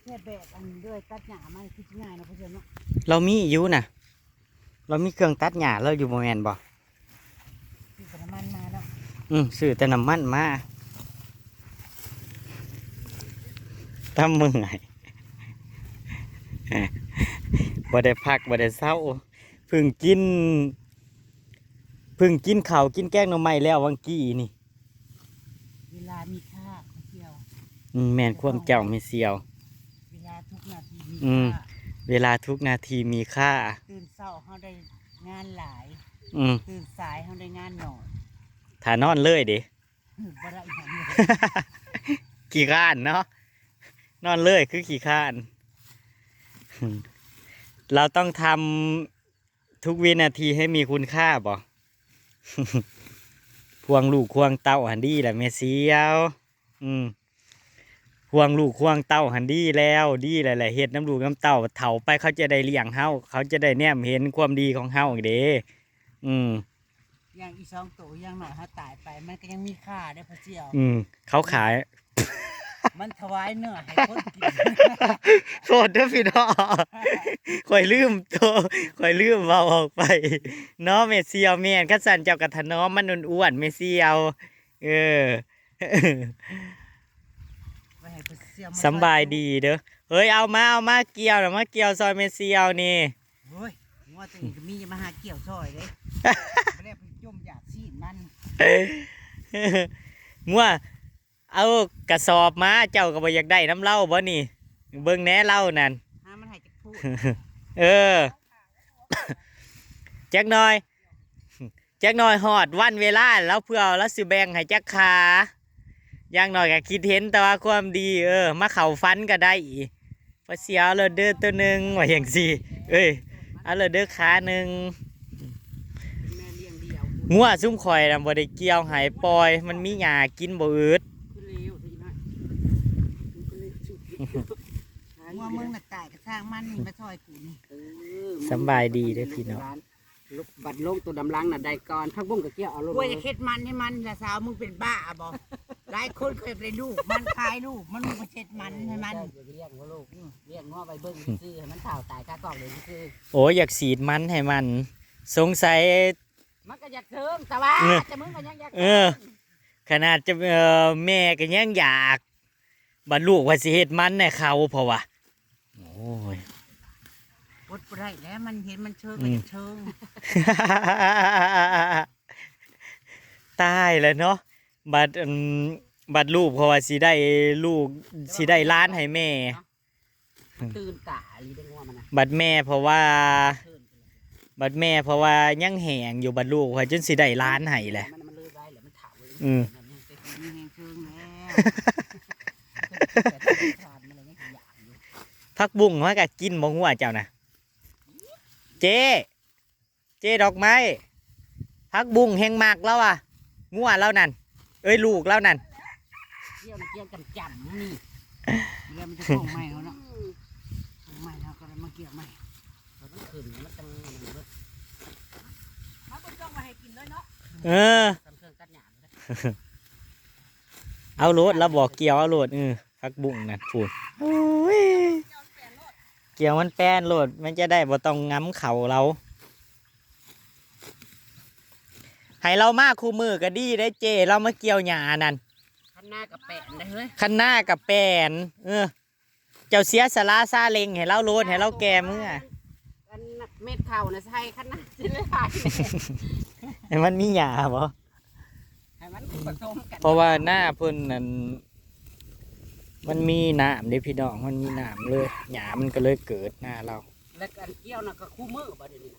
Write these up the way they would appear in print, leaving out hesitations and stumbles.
ค่แบกอันด้วยตัดหญ้ามาคือง่ายนะพ่อเจ้าเนาะเรามีอยู่นะเรามีเครื่องตัดหญ้าเราอยู่บ่แม่นบ่ซื้อน้ำมันมาแล้วซื้อแต่น้ำมันมาทำมือไงบ่ได้พักบ่ได้เศร้าเพิ่งกินข้าวกินแกงหน่อไม้แล้ววังกี้นี่เวลามีค่าพ่อเจ้าแม่นความเจ้าไม่เสียวเวลาทุกนาทีมีค่าเวลาทุกนาทีมีค่าตื่นเช้าเขาได้งานหลายตื่นสายเขาได้งานหน่อยถ้านอนเลยเด้บ่ได้อีกอย่างขี้ข้านเนาะนอนเลยคือขี้ข้านเราต้องทำทุกวินาทีให้มีคุณค่าบ่พวงลูกควงเต้าหันดีแหละแม่เสียวพวงลูกควงเต้าหันดีแล้วดีแหละเฮ็ดน้ำลูกน้ำเต้าเถาไปเขาจะได้เลี้ยงเฮาเขาจะได้แนมเห็นความดีของเฮาเด้อย่างอี2 ตัวอย่างหน่อยเขาตายไปมันก็ยังมีค่าได้พ่อเจ้าเขาขายมันถวายเนื้อให้คนกินโทษเด้อพี่น้องข่อยลืมเว้าออกไปเนาะแม่เสียวแม่นคันสั่นเจ้ากะถนอมมันอ้วนๆแม่เสียวสำบายดีเด้อเฮ้ยเอามาเกี่ยวน่ะมาเกี่ยวซอยแม่เสียวนี่โอ้ยว่าตัวเองก็มีมาหาเกี่ยวซอยเด้บ่ได้ไปจมอยากซีดมันงัวเอากระสอบมาเจ้าก็บ่อยากได้น้ำเหล้าบ่นี่เบิ่งแหน่เหล้านั่นมันให้จักพูดจักหน่อยฮอดวันเวลาแล้วเพื่อแล้วสิแบ่งให้จักขาอย่างน้อยก็คิดเห็นแต่ว่าความดีมาเข้าฟันก็ได้พอเสียเลยเด้อตัวนึงว่าอย่างสิเอาเลยเด้อขานึงงัวซุ่มข่อยน่ะบ่ได้เกี่ยวให้ปล่อยมันมีหญ้ากินบ่อึดว่ามึงน่ะตายกระช่างมันมาซอยกูนี่สบายดีเด้อพี่น้องบัดลงตัวดำลังน่ะได้ก่อนพักบุ้งกับเกี่ยวเอาลงกล้วยจะเค็ดมันให้มันละสาวมึงเป็นบ้าบ่หลายคนเคยไปลูกมันคายลูกมันมึงมาเช็ดมันให้มันเลี้ยงว่าลูกเลี้ยงง้อไปเบิ้งซื้อให้มันเฒ่าตายค่ากล่องเลยซื้อโอ้อยากสีดมันให้มันสงสัยมันก็อยากเทิงแต่ว่าจะมึงก็ยังอยากขนาดจะแม่ก็ยังอยากบรรลุว่าสิเฮ็ดมันในเขาเพราะว่าโอ้ยอดบ่ได้แล้วมันเห็นมันเชิงก็เชิงตายแล้วเนาะบัดลูกเพราะว่าสิได้ลูกสิได้ล้านให้แม่ตื่นกะลีได้งัวมันนะบัดแม่เพราะว่ายังแหงอยู่บัดลูกว่าจนสิได้ล้านให้แหละมันเลยไว้แหละมันเฒ่าเลยมีแหงเชิงแล้วพักบุ้งมันก็กินบ่งัวเจ้านะเจดอกไม้พักบุ้งแหงมากแล้วอ่ะงัวแล้วนั่นลูกแล้วนั่นเกี่ยวจำนี่เดี๋ยวมันจะส่งไม้เขาเนาะส่งไม้เขาก็เลยมาเกี่ยวไม้มันขึ้นมันจังมันก็ต้องมาให้กินด้วยเนาะเอาโลดแล้วบอกเกี่ยวเอาโลดพักบุ้งนั่นพูดเกี่ยวมันแป้นโลดมันจะได้บ่ต้องง้ำเข่าเราให้เรามาคู่มือก็ดีได้เจเรามาเกี่ยวหญ้านั่นคันหน้ากับแป้นได้เฮ้ยคันหน้ากับแป้นเจ้าเสียสละซาเล็งให้เราโลดให้เราแก่เมื่อเม็ดเข่านะใช่คันหน้าจะเลยหายให้มันมีหญ้าบ่ให้มันผสมกันเพราะว่าหน้าเพิ่นนั่นมันมีน้ำเด้พี่น้องมันมีน้ำเลยหญ้ามันก็เลยเกิดหน้าเราแล้วการเกี่ยวน่ะก็คู่มือบ่เดี๋ยวนี้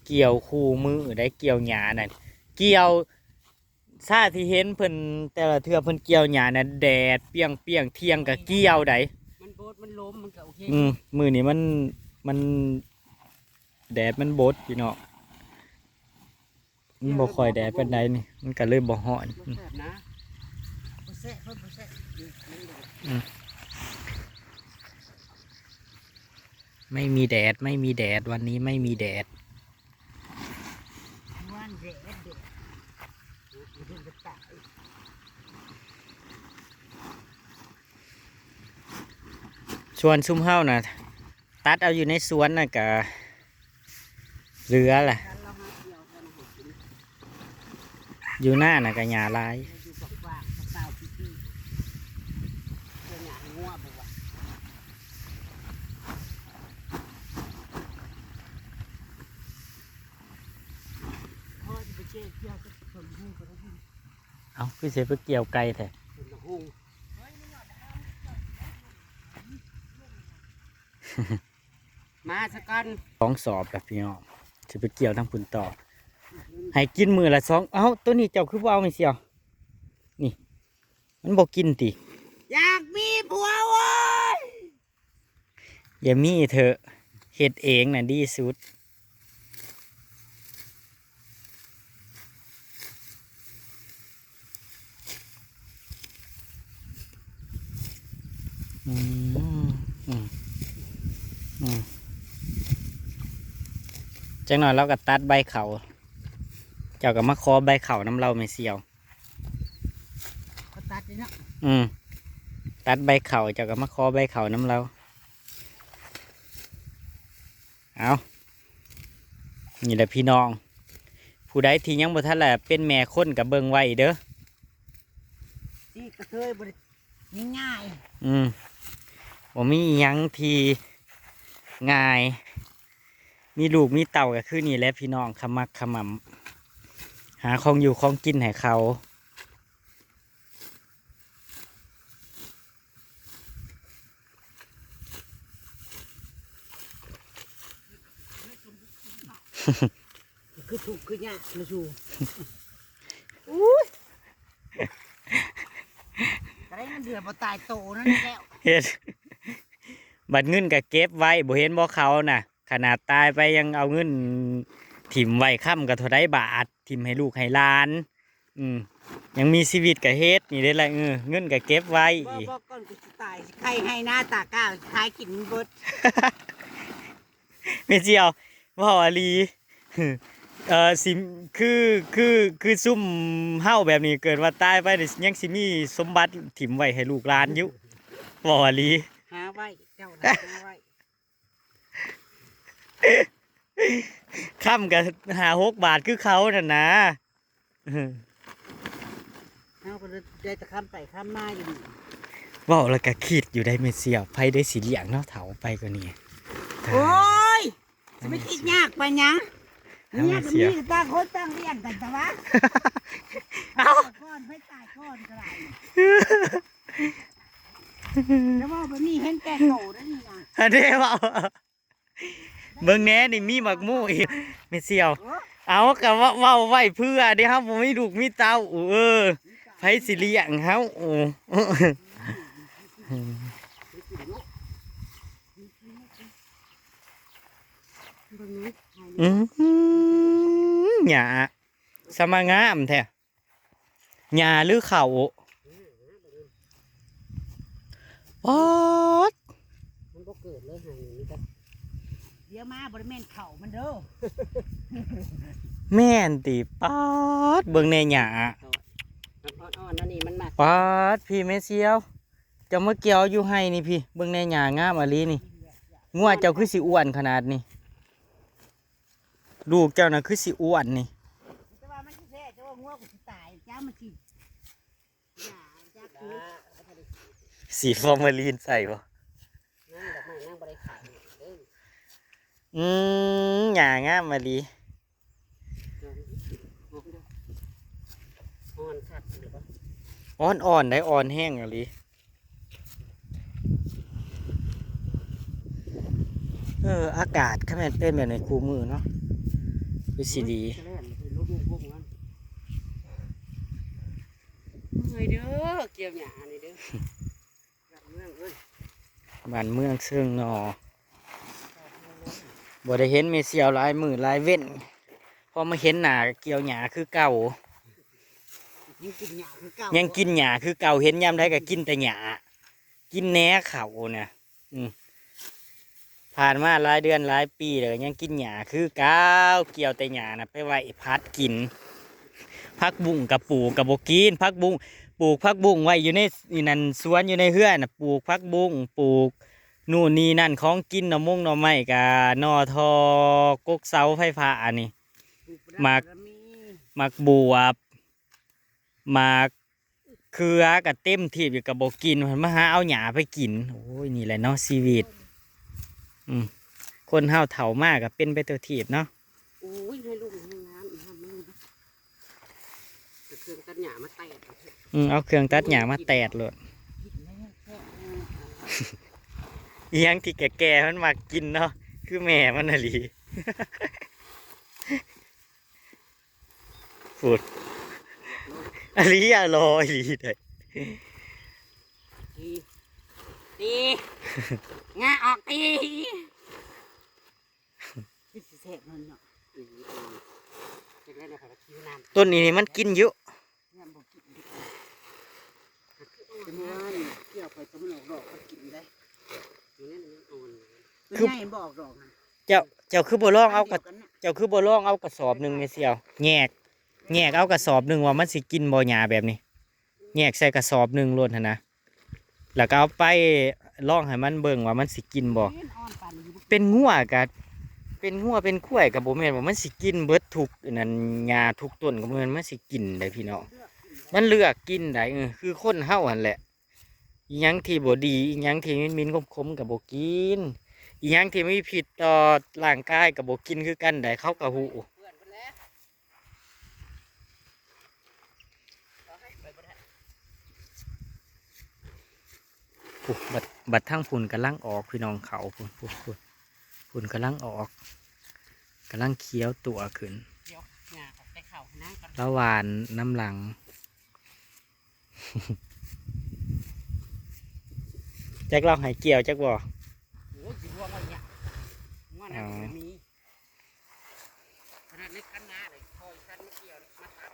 เกี่ยวคู่มือได้เกี่ยวหญ้านั่นเกี่ยวซาที่เห็นเพิ่นแต่ละเทื่อเพิ่นเกี่ยวหญ้านั่นแดดเปรี้ยงเที่ยงก็เกี่ยวได้มันโบดมันล้มมันก็โอเคมือนี่มันแดดมันบดพี่น้องมันบ่ค่อยแดดเป็นใดนี่มันก็เลยบ่ฮ้อนไม่มีแดดวันนี้ไม่มีแดด ชวนซุ่มเฮาน่ะตัดเอาอยู่ในสวนน่ะกะเหลือแหละ กันเราหาเกี่ยวกันหากิน อยู่หน้าน่ะกะหญ้าลาย เราอยู่กับว่างกับสาวพี่พี่เจ้าหน้างัวบอกว่าพ่อจะไปเจ๊เกี่ยวกับคนหูกับคนหู เอาคือเสียไปเกี่ยวไก่แท้ คนหู มาสักกัน ของสอบแบบพี่น้องสิไปเกี่ยวทั้งพุ่นต่อ ให้กินมือละสองเอ้าตัวนี้เจ้าคือบ่เอาไม่เสียวนี่ มันบอกกินติ อยากมีผัวเว้ย อย่ามีเถอะเฮ็ดเองน่ะดีสุดอืมอืมอืมจังหน่อยเราก็ตัดใบเขาเจ้าก็มาขอใบเขาน้ำเราไม่เสียว เขาตัดเลยเนาะ ตัดใบเขาเจ้าก็มาขอใบเขาน้ำเราเอานี่แหละพี่น้อง ผู้ใดที่ยังบ่ทันแหละเป็นแม่คนกับเบิ่งไว้เด้อ นี่กระเทยบริง่าย ผมมีอิหยังที่ง่าย มีลูกมีเต่าก็คือนี่แหละพี่น้องขมักขมำหาของอยู่ของกินให้เขา ๆคือถูกคือเนี่ยมาชูกระไรมันเดือดมาตายโตนั่นแล้ว เฮ็ดบัดเงินก็เก็บไว้บ่เห็นบ่เขาน่ะ ขนาดตายไปยังเอาเงินถิ่มไว้ค่ำกับเท่าไดบาทถิ่มให้ลูกให้หล้าน ยังมีชีวิตกับเฮ็ดนี่ได้ละเงินก็เก็บไว้ บ่ก่อนกูจะตายใครให้หน้าตาก้าวทายกินเบิด ไม่เจียวว่าอลีสิคือซุ่มเฮ้าแบบนี้เกิดว่าตายไปนี่ยังสิมีสมบัติถิ่มไว้ให้ลูกหลานอยู่ว่าอลี หาไว้เจ้านะหาไว้ ค่ำกับ5-6 บาทคือเขาน่ะนะ เอาก็ได้แต่คำไปคำมาอยู่ดี ว่าแล้วก็คิดอยู่ได้ไม่เสียวไผได้สิเลี้ยงเนาะเถาไปกว่านี้ โอ้ยจะไม่คิดยากไปยังเนี่ยก็มีต่างคนต่างเรียนกันแต่ว่าก้อนไปตายก้อนก็ได้แล้วว่าแบบนี้เห็นแก่โตได้นี่นะ อันนี้ว่าเบิ่งแหน่นี่มีหมักหมู่อีกไม่เสียว เอากะว่าเว้าไว้เพื่อเด้ครับผมมีลูกมีเต้าไผสิเลี้ยงเฮาหญ้าสมางามแท้หญ้าหรือเขาป๊อด มันก็เกิดเลยหายนี่ก็ เดี๋ยวมาบริเวณเข่ามันเด้อ แม่นติป๊อดเบิ่งในหญ้า อ่อนๆนั่นนี่มันมา ป๊อดพี่แม่เสียวเจะมาเกี่ยวอยู่ให้นี่พี่เบิ่งในหญ้างามอะลีนี่งัวเจ้าคือสิอ้วนขนาดนี้ลูกเจ้าน่ะคือสิอ้วนนี่ แต่ว่ามันสิแท้แต่ว่างัวกูสิตายจ้ามันสิหย่าจ้าคือ สีฟอร์มาลีนใส่ปะ นั่งดอกไม้นั่งบริขารเด้อ หญ้างามมาลี อ่อนคัดหรือเปล่า อ่อนได้อ่อนแห้งอะลีอากาศขนาดเป็นแบบในคูมือเนาะคือสีดี เฮ้ยเด้อเกี่ยวหยานี่เด้อเมืองเอ้ย บ้านเมืองซึ่งนอบ่ได้เห็นเมเซียวหลายมือหลายเว้นพอมาเห็นหน้าเกี่ยวหญ้าคือเก่า ยังกินหย่าคือเก่า ยั ยัง กินหญ้าคือเก่าเห็นยามใดก็กินแต่หญ้ากินแหน่เขาเนี่ยผ่านมาหลายเดือนหลายปีเลยยังกินหญ้าคือเก่าเกี่ยวแต่หญ้านะไปไว้พัดกิน พักบุ้งกับปลูกกับบ่กินพักบุ้งปลูกพักบุ้งไว้อยู่ในนี่นั่นสวนอยู่ในเฮือนน่ะปลูกพักบุ้งปลูกนู่นนี่นั่นของกินหน่อมงหน่อไม้กะนอทอกกเสาไฟฟ้าอันนี้ หมาก หมักบวบหมากเครือกับเต็มทีบอยู่กับบ่กินมันมาหาเอาหญ้าไปกินโอ้ยนี่แหละเนาะชีวิตคนเฮาเฒ่ามากกับเป็นไปตัวทีบเนาะ โอ้ยให้ลูกให้น้ำอีกห้ามมึงจะเครื่องตัดหญ้ามาแตก เอาเครื่องตัดหญ้ามาแตดเลยอีหยังที่แก่ๆมันมากินเนาะคือแม่มันน่ะหลีฟูดอันนี้อร่อยหลีเลย ตีงาออกตีที่สิเสพมันเนาะจะได้นะครับคิวน้ำ ต้นนี้มันกินเยอะ น้ำบอกกินดิจะมันเกี่ยวไปก็มันออกดอกก็กินได้อยู่นั่นมันอ่อนคือง่ายบอกดอกนะ เจ้าคือบ่ลองเอากระเจ้าคือบ่ลองเอากระสอบหนึ่งไม่เสียวแยกเอากระสอบหนึ่งว่ามันสิกินบ่หญ้าแบบนี้แยกใส่กระสอบหนึ่งล้วนหั่นนะแล้วก็เอาไปลองให้มันเบิ่งว่ามันสิกินบ่เป็นงัวกะเป็นงัวเป็นข้วยกับบ่แม่นว่ามันสิกินเบิดทุกนั่นหญ้าทุกต้นก็บ่แม่นมันสิกินได้พี่น้องมันเลือกกินได้คือคนเฮาหั่นแหละอีหยังที่บ่ดีอีหยังที่มินๆคมๆก็บ่กินอีหยังที่มีผิดต่อร่างกายก็บ่กินคือกันได้เขาก็ฮู้บัดทั้งฝุ่นกำลังออกพี่น้องเขาฝุ่นกำลังออกกำลังเคี้ยวตัวขึ้น เดี๋ยวหญ้าออกแต่เข่านะกัน ระหวานน้ำหลัง แจ็คเราหายเกี่ยวแจ็คบ่ โอ้ยสิว่ามันเนี่ยว่าน่ะมันมีขนาดเล็กขนาดเลยคอยคันไม่เกี่ยวมาตัด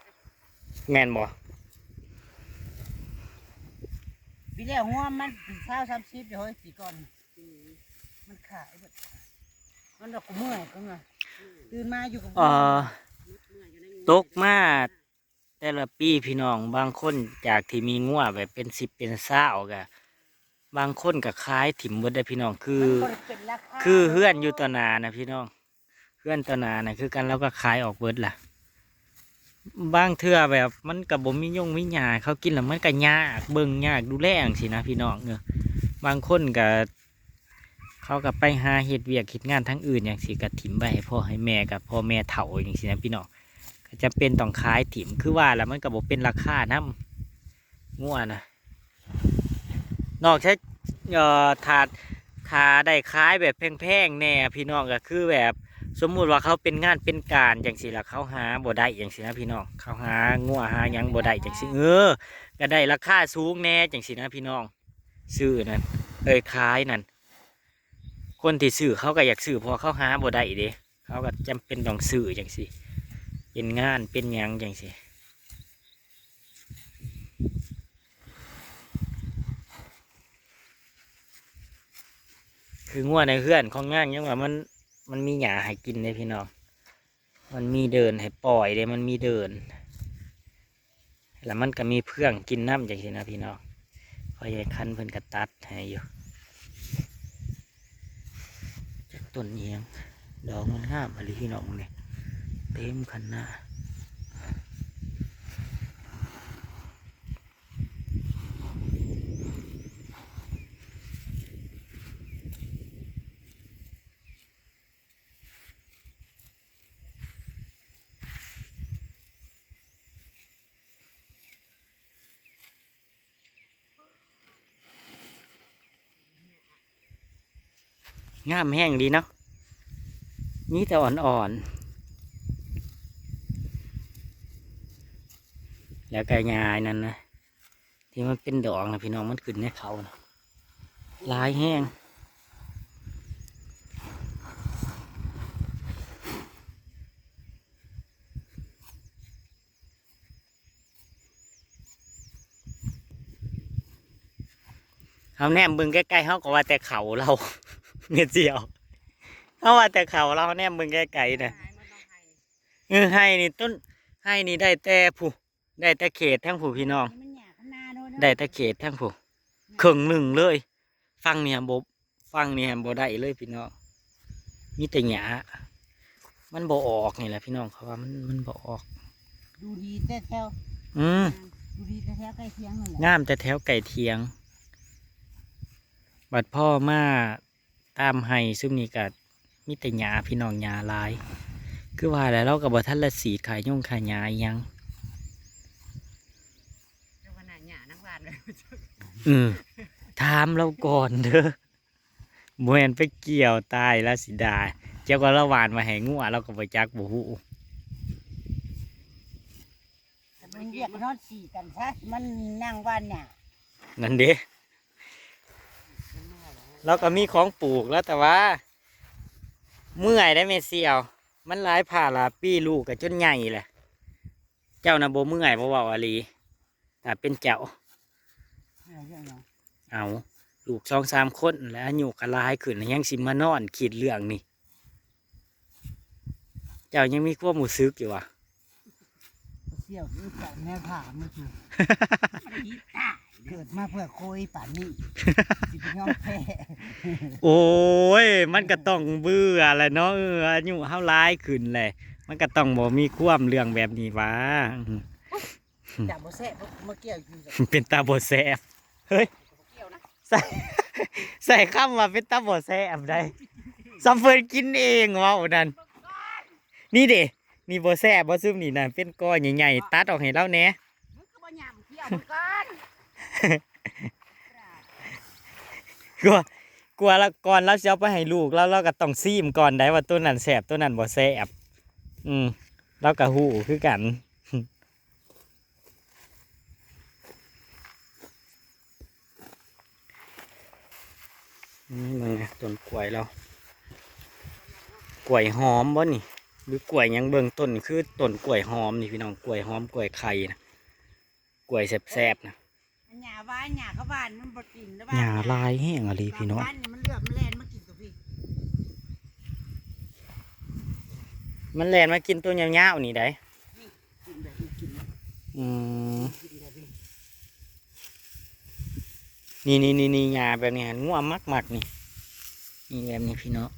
แม่นบ่ ปีแล้วหัวมัน20-30อยู่เฮ้ยปีก่อนมันขายแบบมันดอกกูเมื่อยก็ไงตื่นมาอยู่กับ ตกมาแต่ละปีพี่น้องบางคนจากที่มีงัวแบบเป็น10เป็น20ก็บางคนก็ขายถิ่มเบิดได้พี่น้องคือเฮือนอยู่ต่อหน้านะพี่น้องเฮือนต่อหน้านะคือกันแล้วก็ขายออกเบิดล่ะบางเทื่อแบบมันกับบ่มีมีหญ้าเขากินแล้วมันก็ยากเบิ่งยากดูแลจังซี่นะพี่น้องบางคนก็เขาก็ไปหาเฮ็ดเวียกเฮ็ดงานทั้งอื่นอย่างสิก็ถิ่มไว้ให้พ่อให้แม่กับพ่อแม่เฒ่าอย่างซี่นะพี่น้องก็จะเป็นต้องขายถิ่มคือว่าแล้วมันก็บ่เป็นราคานำงัวนะนอกจากถ้าได้ขายแบบแพงๆแน่พี่น้องก็คือแบบสมมุติว่าเขาเป็นงานเป็นการจังสิล่ะเขาหาบ่ได้จังสินะพี่น้องเขาหางัวหาหยังบ่ได้จังสิก็ได้ราคาสูงแน่จังสินะพี่น้องซื้อนั่นขายนั่นคนที่ซื้อเขาก็อยากซื้อเพราะเขาหาบ่ได้เด้เขาก็จำเป็นต้องซื้อจังสิเป็นงานเป็นหยังจังสิคืองัวในเฮือนของงานยังว่ามันมีหญ้าให้กินเลยพี่น้องมันมีเดินให้ปล่อยเลยมันมีเดินแล้วมันก็มีเพื่องกินน้ำจังสินะพี่น้องพอใหญ่คันเพิ่นกระตัดให้อยู่จากต้นเอียงดอกมันงามอะไรพี่น้องเนี่ยเต็มคันหน้างามแห้งดีเนาะนี่แต่อ่อนๆแล้วก็ยายนั่นนะที่มันเป็นดอกนะพี่น้องมันขึ้นในเขานะลายแห้งเขาแนมบึงใกล้ๆเขาก็ว่าแต่เขาเราเงี้ยเจียวเขาว่าแต่เขาเราแนมบึงใกล้ๆนะให้นี่ ให้นี่ได้แต่ผู้ได้แต่เขตทั้งผู้พี่น้อง มันหยาขนาดโน้น ได้แต่เขตทั้งผู้ครึ่งหนึ่งเลยฟังเนี่ยบบฟังเนี่ยบ่ได้เลยพี่น้องมีแต่หญ้ามันบ่ออกนี่แหละพี่น้องเขาว่ามันบ่ออก ดูดีแต่แถว อืม ดูดีแต่แถวใกล้เคียงนั่นแหละ งามแต่แถวไก่เทียง บัดพ่อมาตามให้ซุ่มนี้กัดมีแต่หญ้าพี่น้องหญ้าหลาย คือว่าแล้วเรากับบ่ทันละสีดขายยุ่งขายหญ้าอิหยัง เจ้าขนาดหยานักวาดเลย ถามเราก่อนเด้อบ่แม่นไปเกี่ยวตายแล้วสิดาเจ้าก็ละหวานมาให้งัวเราก็บ่จักบ่ฮู้ มันเรียกนอนสี่กันซะมันนั่งบ้านเนี่ย นั่นเด้เราก็มีของปลูกแล้วแต่ว่า เมื่อยได้แม่เสี่ยว มันหลายผ่าหลายปีลูกก็จนใหญ่แหละ เจ้าน่ะบ่เมื่อยบ่เว้าอะลีแต่เป็นเจ้า เอาลูก2-3 คนแล้วอายุก็หลายขึ้นแล้วยังสิมานอนคิดเรื่องนี่เจ้ายังมีความรู้สึกอยู่วะ เสี่ยวคือจากแม่ผ่ามือถือเกิดมาเพื่อโคยป่านนี้สิเป็นยอมแพ้ โอ้ยมันก็ต้องเบื่อแหละเนาะอายุเฮาหลายขึ้นแหละมันก็ต้องบ่มีความเรื่องแบบนี้วะ จับโบแซ่มาเกี่ยวอยู่ เป็นตาบ่แซ่บเฮ้ย เกี่ยวนะ ใส่คำว่าเป็นตาบ่แซ่บได้ซัมเฟิร์นกินเองเว้านั่นนี่เด้นี่บ่แซ่บบ่ซึมนี่นั่นเป็นก้อนใหญ่ๆตัดออกให้เราแหน่ มึงก็บ่หยำเกี่ยวเหมือนกัน กลัวละก่อนเราจะเอาไปให้ลูกแล้วเราก็ต้องซีมก่อนได้ว่าตัวนั้นแซ่บตัวนั้นบ่แซ่บเราก็ฮู้คือกันนี่มึงต้นกล้วยเรากล้วยหอมบ่นี่หรือกล้วยหยังเบิ่งต้นนี่คือต้นกล้วยหอมนี่พี่น้องกล้วยหอมกล้วยไข่นะกล้วยแซ่บๆนะ หญ้าบ้านหญ้าเขาบ้านมันบ่กินแล้ว หญ้าลายแห้งอะไรพี่น้อง บ้านมันเลือดมันแล่นมากินกับพี่ มันแล่นมากินตัวยาวๆนี่ได้ กินแบบนี้กิน อืม กินแบบนี้ นี่หญ้าแบบนี้หันง่วงมักนี่นี่แบบนี้พี่น้อง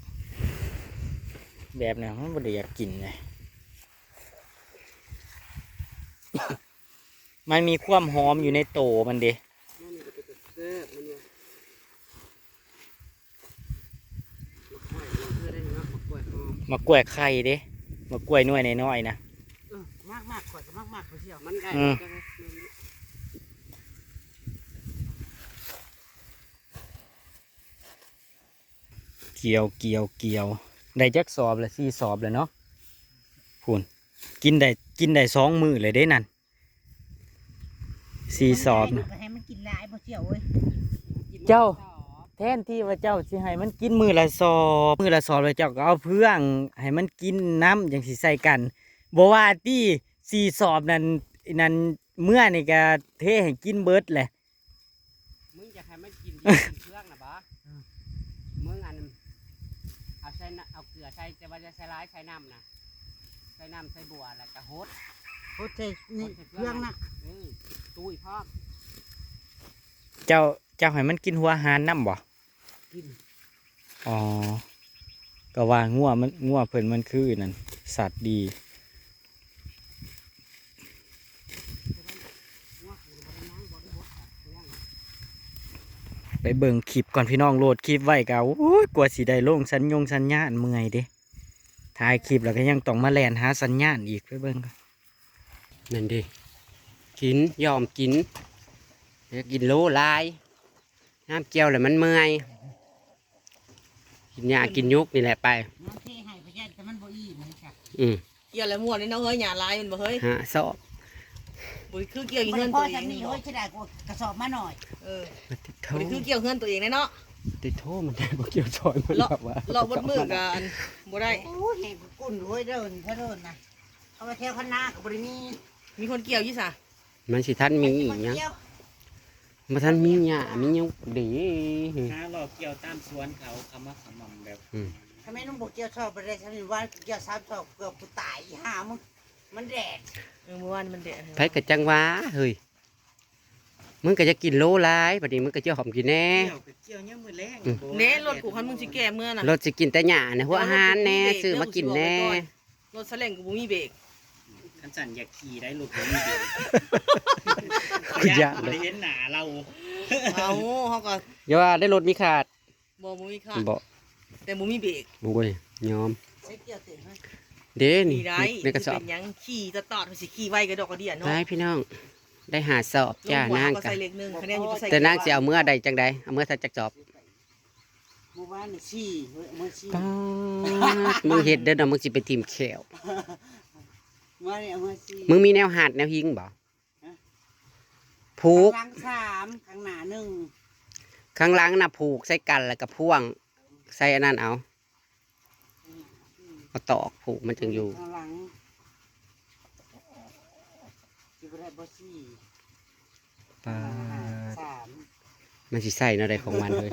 แบบนี้มันบ่ได้อยากกินเลย มันมีความหอมอยู่ในโตมันเด้ นั่นนี่ก็เป็นแซ่บมันเนี่ยมะกล้วยมันคือได้เนาะมะกล้วยหอม มะกล้วยไข่เด้มะกล้วยน้อยน้อยๆนะ มากข่อยก็มากไปเที่ยว มันได้ อืม ก็ได้ เกี่ยวได้จักสอบละ4 สอบเลยเนาะพูนกินได้2 มื้อเลยเด้นั่น4 สอบนะ ให้มันกินหลายบ่เที่ยวเว้ย เจ้า แทนที่ว่าเจ้าสิให้มันกินมื้อละสอบแล้วเจ้าก็เอาเพื่องให้มันกินน้ำอย่างสิใส่กันบ่ว่าที่4 สอบนั่นเมื่อนี่ก็เทให้กินเบิดแหละ มึงจะให้มันกินเครื่องนะบ่มึงอันเอาใส่เอาเกลือใส่แต่ว่าจะใส่ร้ายใส่น้ำนะใส่น้ำใส่บัวแล้วก็ฮด โคตรนี่เครื่องน่ะ ตุ้ยพร้อม เจ้าให้มันกินหัวอาหารน้ำบ่ กิน อ๋อก็ว่างัวเพิ่นมันคือนั่นสัตว์ดีไปเบิ่งคลิปก่อนพี่น้องโหลดคลิปไว้กะโอ้ยกว่าสิได้ลงสัญญาณเมื่อยเด้ถ่ายคลิปแล้วก็ยังต้องมาแล่นหาสัญญาณอีกไปเบิ่งกัน นั่นดิกินยอมกินแล้วกินโลลายน้ำเจียวเลยมันเมื่อยกินยากินยุกนี่แหละไป น้ำเทให้พยานแต่มันบ่อิ่มเลยค่ะ เกี่ยวอะไรม่วนนี่เนาะเฮ้ยหยาลายมันบ่เฮ้ย ฮะสอบ บุยคือเกี่ยวอี บ่ เฮื ได้ อน พอ ตัวเอ จำ ง นี่ นี่ เฮ้ยสิได้กูกระสอบมาหน่อย เออ ติดโท บุยคือเกี่ยวเฮือนตัวเองเลยเนาะ ติดโทมันได้บ่เกี่ยวซอยมัน เลาะ แบบว่า เลาะบดมือกันบ่ได้ โอ้ยเห็นกุ่นรวยเดินถ้าเดินนะเอาไปเที่ยวข้างหน้ากับบริมี มีคนเกี่ยวยี่สะ มันสิทันมีอีกยังมาทันมีหยามียุกดี หาหลอกเกี่ยวตามสวนเขาคำว่าขมแบบ ทำไมนุ่มบอกเกี่ยวชอบไปเลยฉันว่าเกี่ยวซ้ำชอบเกือบกูตายอีห่ามึง มันแดด เมื่อวานมันแดด ไผกะจังหวะเฮ้ยมึงก็จะกินโลหลายบัดนี้มึงก็จะหอมกินแน่ เกี่ยวกับเกี่ยวเนี่ยมือแรง เน้รถกูคันมึงสิแก้เมื่อน่ะ รถสิกินแต่หญ้านะหัวอาหารแน่ซื้อมากินแน่ รถแสลงกูบ่มีเบรก ขันสั่นอยากขี่ได้หลุดผมมีเดียว กูย่าน ไม่ เลย ได้เห็นหนาเรา เอาเฮาก็ อย่าว่าได้รถมีขาด บ่มีค่า บ่ แต่บ่มีเบรก บ่เว้ยยอม ใช้เกี่ยวเตะให้ เด้นี่ ขี่ได้ ในกระสอบ เป็นหยังขี่ตะตอดสิขี่ไวกระดอกกระเดียเนาะ ได้พี่น้องได้หาสอบจ้า ลงหัวน าง ก็ กะ ใส่เลขหนึงคะแนนอยู่ใส่ แต่นางสิเอาเมื่อใดจังใดเอาเมื่อถ้าจักสอบ เมื่อวานนี่ชี้เมื่อชี้ ป๊าดมึงเฮ็ดเด้อเนาะมึงสิไปทีมแขว เมื่อนี่เอาเมื่อชี้ มึงมีแนวหาดแนวหิงบ่ผูก ข้างหลัง3ข้างหน้า1 ข้างหลังน่ะผูกใส่กันแล้วก็พ่วงใส่อันนั้นเอาตอกผูกมันจึงอยู่ ข้างหลังสิบ่ได้บ่ชี้ ป๊าด 3 มันสิใส่แนวใดของมันเลย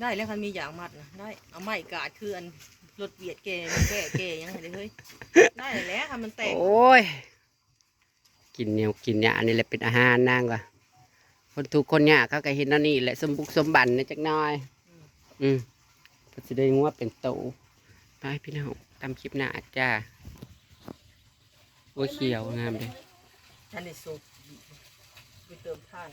ได้แล้วคันมีอย่างมัดนะได้เอาไม้กาดคืออันรถเบียดแกแกยังไงเฮ้ยได้แล้วคันมันแตก โอ้ยกินเนี่ยกินเนี่ยอันนี้แหละเป็นอาหารนางว่ะคนทุกคนเนี่ยเขาก็เห็นนั่นนี่แหละสมบุกสมบันเนี่ยจักหน้อยก็จะได้งัวเป็นโตไปพี่น้องตามคลิปหน้าจ้าโอ้ยเขียวงามเลย ท่านได้สุกไปเติมท่าน